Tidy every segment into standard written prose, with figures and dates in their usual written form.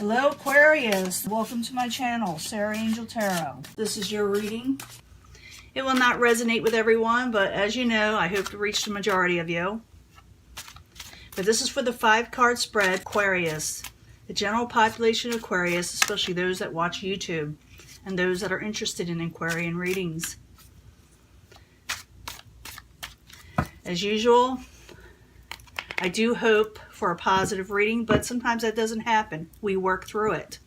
Hello Aquarius, welcome to my channel, Sarah Angel Tarot. This is your reading. It will not resonate with everyone, but as you know, I hope to reach the majority of you. But this is for the 5-card spread, Aquarius. The general population of Aquarius, especially those that watch YouTube and those that are interested in Aquarian readings. As usual, I do hope for a positive reading, but sometimes that doesn't happen. We work through it.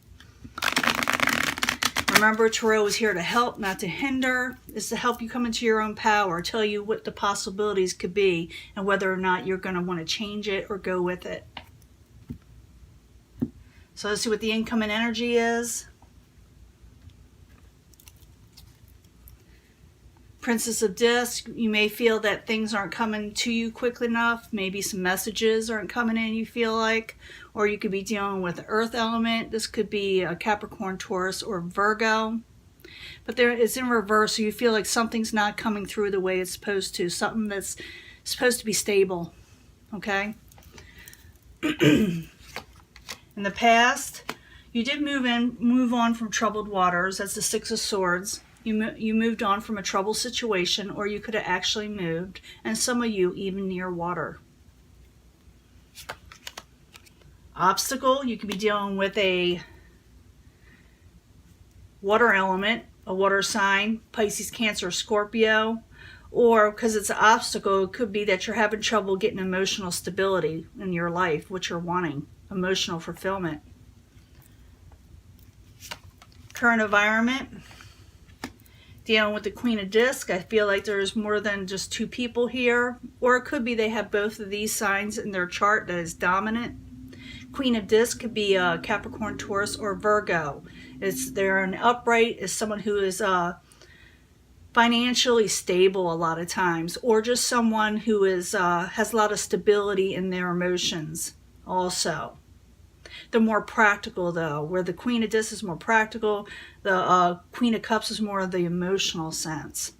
Remember, Tarot is here to help, not to hinder. It's to help you come into your own power, tell you what the possibilities could be, and whether or not you're going to want to change it or go with it. So let's see what the incoming energy is. Princess of Discs, you may feel that things aren't coming to you quick enough. Maybe some messages aren't coming in, you feel like. Or you could be dealing with the earth element. This could be a Capricorn, Taurus, or Virgo. But there, it's in reverse, so you feel like something's not coming through the way it's supposed to. Something that's supposed to be stable. Okay? In the past, you did move on from troubled waters. That's the 6 of Swords. You moved on from a troubled situation, or you could have actually moved, and some of you even near water. Obstacle, you could be dealing with a water element, a water sign, Pisces, Cancer, Scorpio, or because it's an obstacle, it could be that you're having trouble getting emotional stability in your life, what you're wanting, emotional fulfillment. Current environment. Dealing with the Queen of Discs, I feel like there's more than just 2 people here. Or it could be they have both of these signs in their chart that is dominant. Queen of Discs could be Capricorn, Taurus, or Virgo. They're an upright, is someone who is financially stable a lot of times. Or just someone who is has a lot of stability in their emotions also. They're more practical though, where the Queen of Discs is more practical, the Queen of Cups is more of the emotional sense.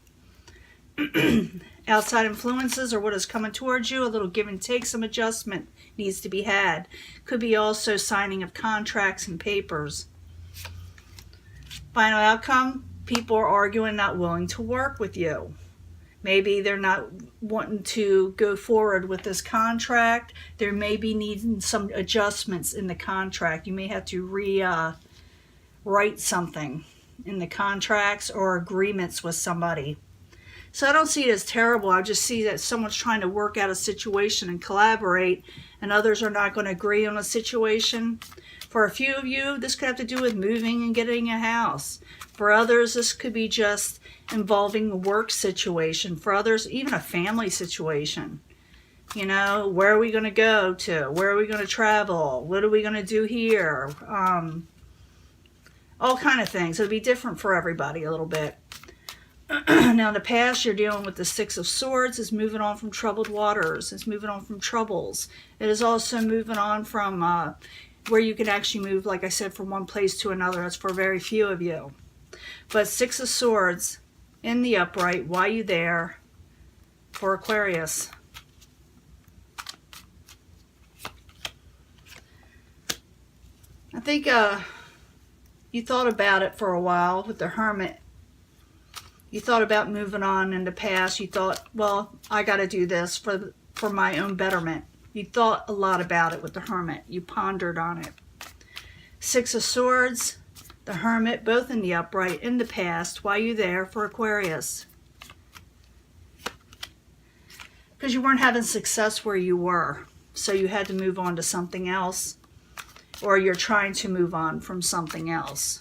Outside influences or what is coming towards you, a little give and take, some adjustment needs to be had. Could be also signing of contracts and papers. Final outcome, people are arguing, not willing to work with you. Maybe they're not wanting to go forward with this contract. There may be needing some adjustments in the contract. You may have to rewrite something in the contracts or agreements with somebody. So I don't see it as terrible. I just see that someone's trying to work out a situation and collaborate, and others are not going to agree on a situation. For a few of you, this could have to do with moving and getting a house. For others, this could be just involving a work situation. For others, even a family situation. You know, where are we going to go to? Where are we going to travel? What are we going to do here? All kind of things. It'll be different for everybody a little bit. Now in the past, you're dealing with the 6 of Swords. It's moving on from troubled waters. It's moving on from troubles. It is also moving on from where you can actually move, like I said, from one place to another. That's for very few of you. But 6 of Swords in the upright, why you there for Aquarius? I think you thought about it for a while with the Hermit. You thought about moving on in the past. You thought, well, I got to do this for my own betterment. You thought a lot about it with the Hermit. You pondered on it. 6 of Swords, the Hermit, both in the upright, in the past. Why are you there for Aquarius? Because you weren't having success where you were. So you had to move on to something else. Or you're trying to move on from something else.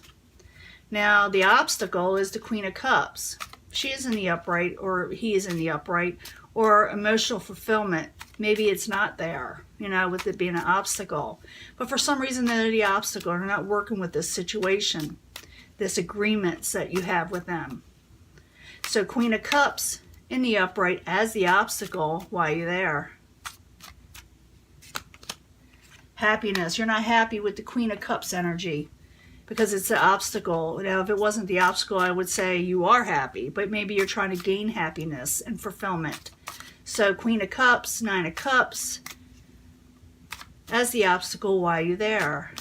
Now, the obstacle is the Queen of Cups. She is in the upright, or he is in the upright, or emotional fulfillment. Maybe it's not there, you know, with it being an obstacle. But for some reason, they're the obstacle. They're not working with this situation, this agreements that you have with them. So Queen of Cups in the upright as the obstacle. Why are you there? Happiness. You're not happy with the Queen of Cups energy. Because it's the obstacle. Now, if it wasn't the obstacle, I would say you are happy. But maybe you're trying to gain happiness and fulfillment. So, Queen of Cups, 9 of Cups. As the obstacle, why are you there?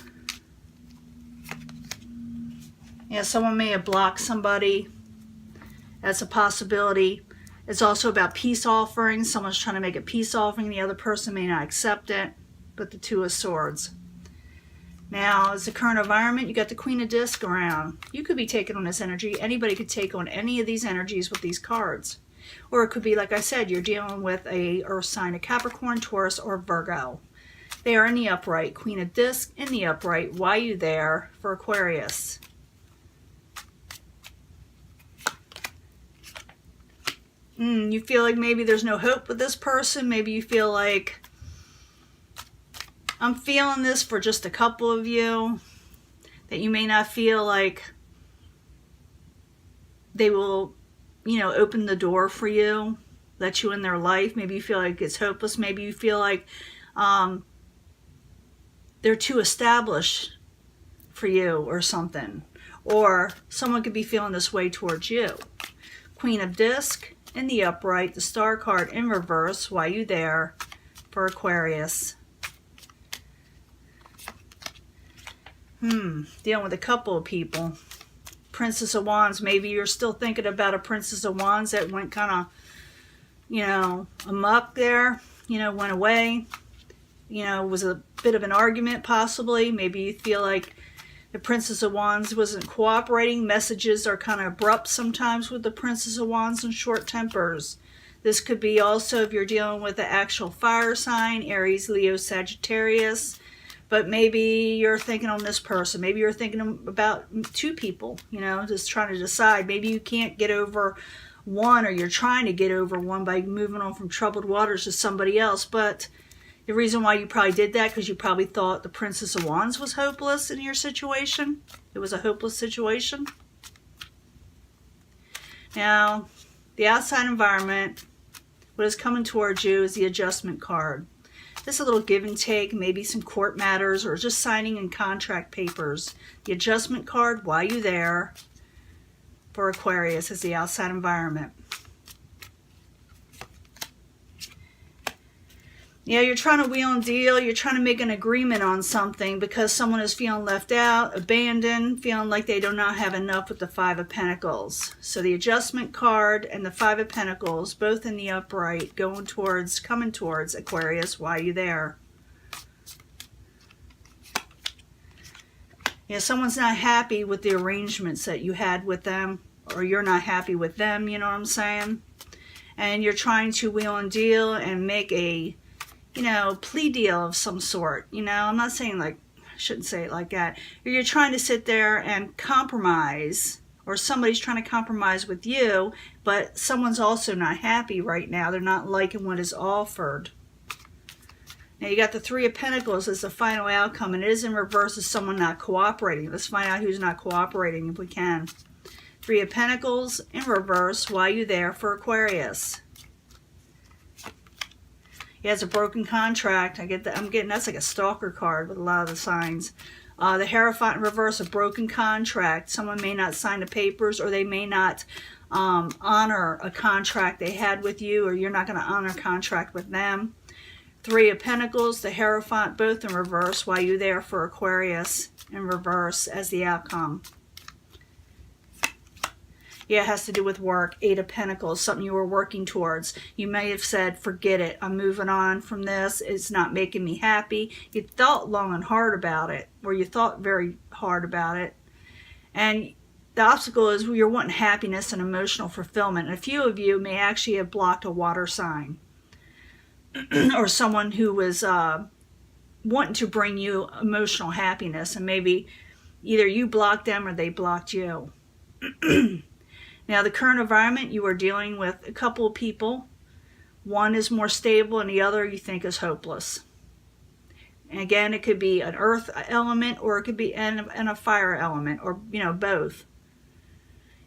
Yeah, someone may have blocked somebody. That's a possibility. It's also about peace offerings. Someone's trying to make a peace offering. The other person may not accept it. But the Two of Swords. Now, as the current environment, you got the Queen of Discs around. You could be taking on this energy. Anybody could take on any of these energies with these cards. Or it could be, like I said, you're dealing with a earth sign, a Capricorn, Taurus, or Virgo. They are in the upright. Queen of Discs in the upright. Why are you there for Aquarius? You feel like maybe there's no hope with this person. Maybe you feel like, I'm feeling this for just a couple of you, that you may not feel like they will, you know, open the door for you, let you in their life. Maybe you feel like it's hopeless. Maybe you feel like they're too established for you or something. Or someone could be feeling this way towards you. Queen of Discs in the upright, the Star card in reverse. Why you there for Aquarius? Dealing with a couple of people. Princess of Wands. Maybe you're still thinking about a Princess of Wands that went kind of, you know, amok there. You know, went away. You know, was a bit of an argument possibly. Maybe you feel like the Princess of Wands wasn't cooperating. Messages are kind of abrupt sometimes with the Princess of Wands and short tempers. This could be also if you're dealing with the actual fire sign, Aries, Leo, Sagittarius. But maybe you're thinking on this person. Maybe you're thinking about two people, you know, just trying to decide. Maybe you can't get over one, or you're trying to get over one by moving on from troubled waters to somebody else. But the reason why you probably did that, because you probably thought the Princess of Wands was hopeless in your situation. It was a hopeless situation. Now, the outside environment, what is coming towards you is the Adjustment card. This is a little give and take, maybe some court matters or just signing in contract papers. The Adjustment card, why you there for Aquarius, is the outside environment. Yeah, you're trying to wheel and deal. You're trying to make an agreement on something because someone is feeling left out, abandoned, feeling like they do not have enough with the Five of Pentacles. So the Adjustment card and the Five of Pentacles, both in the upright, coming towards Aquarius. Why are you there? Yeah, someone's not happy with the arrangements that you had with them, or you're not happy with them, you know what I'm saying? And you're trying to wheel and deal and make a, you know, plea deal of some sort. You know, I'm not saying like, I shouldn't say it like that. You're trying to sit there and compromise, or somebody's trying to compromise with you, but someone's also not happy right now. They're not liking what is offered. Now you got the Three of Pentacles as the final outcome, and it is in reverse as someone not cooperating. Let's find out who's not cooperating if we can. Three of Pentacles in reverse. Why are you there for Aquarius? He has a broken contract. I'm getting that's like a stalker card with a lot of the signs. The Hierophant in reverse, a broken contract. Someone may not sign the papers, or they may not honor a contract they had with you, or you're not going to honor a contract with them. Three of Pentacles, the Hierophant, both in reverse. Why you there for Aquarius in reverse as the outcome? Yeah, it has to do with work. Eight of Pentacles, something you were working towards. You may have said, forget it. I'm moving on from this. It's not making me happy. You thought long and hard about it, or you thought very hard about it. And the obstacle is you're wanting happiness and emotional fulfillment. And a few of you may actually have blocked a water sign or someone who was wanting to bring you emotional happiness. And maybe either you blocked them or they blocked you. Now, the current environment, you are dealing with a couple of people. One is more stable and the other you think is hopeless. And again, it could be an earth element, or it could be in a fire element, or, you know, both.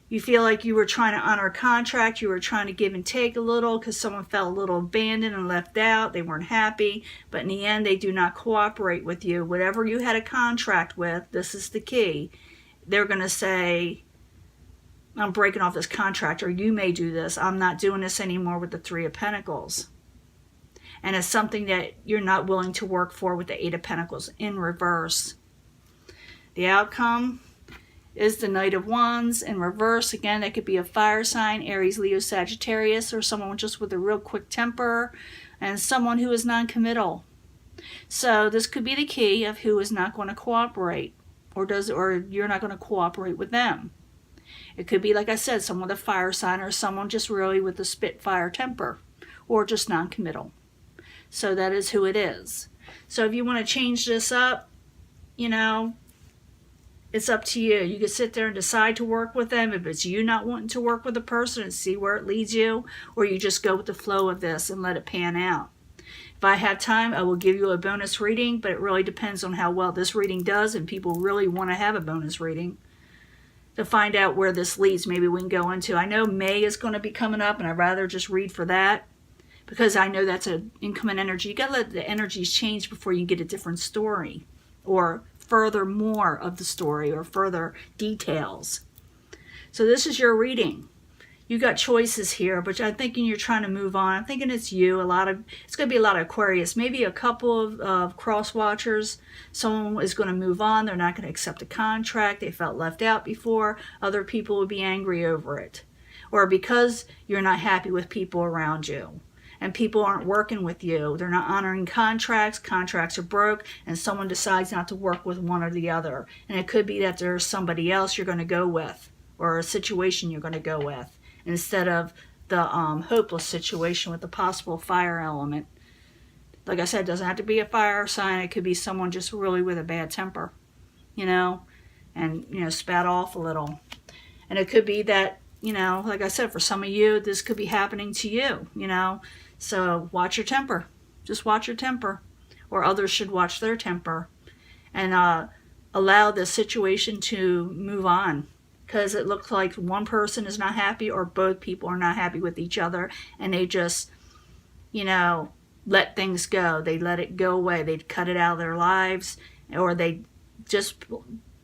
You feel like you were trying to honor a contract. You were trying to give and take a little because someone felt a little abandoned and left out. They weren't happy. But in the end, they do not cooperate with you. Whatever you had a contract with, this is the key. They're going to say, I'm breaking off this contract, or you may do this. I'm not doing this anymore with the Three of Pentacles. And it's something that you're not willing to work for with the Eight of Pentacles in reverse. The outcome is the Knight of Wands in reverse. Again, that could be a fire sign, Aries, Leo, Sagittarius, or someone just with a real quick temper, and someone who is non-committal. So this could be the key of who is not going to cooperate, or you're not going to cooperate with them. It could be, like I said, someone with a fire sign, or someone just really with a spitfire temper, or just non-committal. So that is who it is. So if you want to change this up, you know, it's up to you. You can sit there and decide to work with them if it's you not wanting to work with a person and see where it leads you, or you just go with the flow of this and let it pan out. If I have time, I will give you a bonus reading, but it really depends on how well this reading does, and people really want to have a bonus reading to find out where this leads. Maybe we can go into, I know May is going to be coming up, and I'd rather just read for that, because I know that's an incoming energy. You got to let the energies change before you get a different story, or further more of the story, or further details. So this is your reading. You got choices here, but I'm thinking you're trying to move on. I'm thinking it's you. It's going to be a lot of Aquarius. Maybe a couple of cross watchers. Someone is going to move on. They're not going to accept a contract. They felt left out before. Other people will be angry over it. Or because you're not happy with people around you, and people aren't working with you. They're not honoring contracts. Contracts are broke, and someone decides not to work with one or the other. And it could be that there's somebody else you're going to go with, or a situation you're going to go with, instead of the hopeless situation with the possible fire element. Like I said, it doesn't have to be a fire sign. It could be someone just really with a bad temper, you know, and, you know, spat off a little. And it could be that, you know, like I said, for some of you, this could be happening to you, you know. So watch your temper. Just watch your temper. Or others should watch their temper. And allow the situation to move on. Because it looks like one person is not happy, or both people are not happy with each other, and they just, you know, let things go. They let it go away. They cut it out of their lives, or they just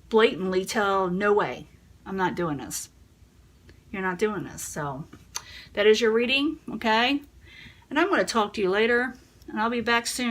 blatantly tell, no way, I'm not doing this. You're not doing this. So that is your reading, okay? And I'm going to talk to you later, and I'll be back soon.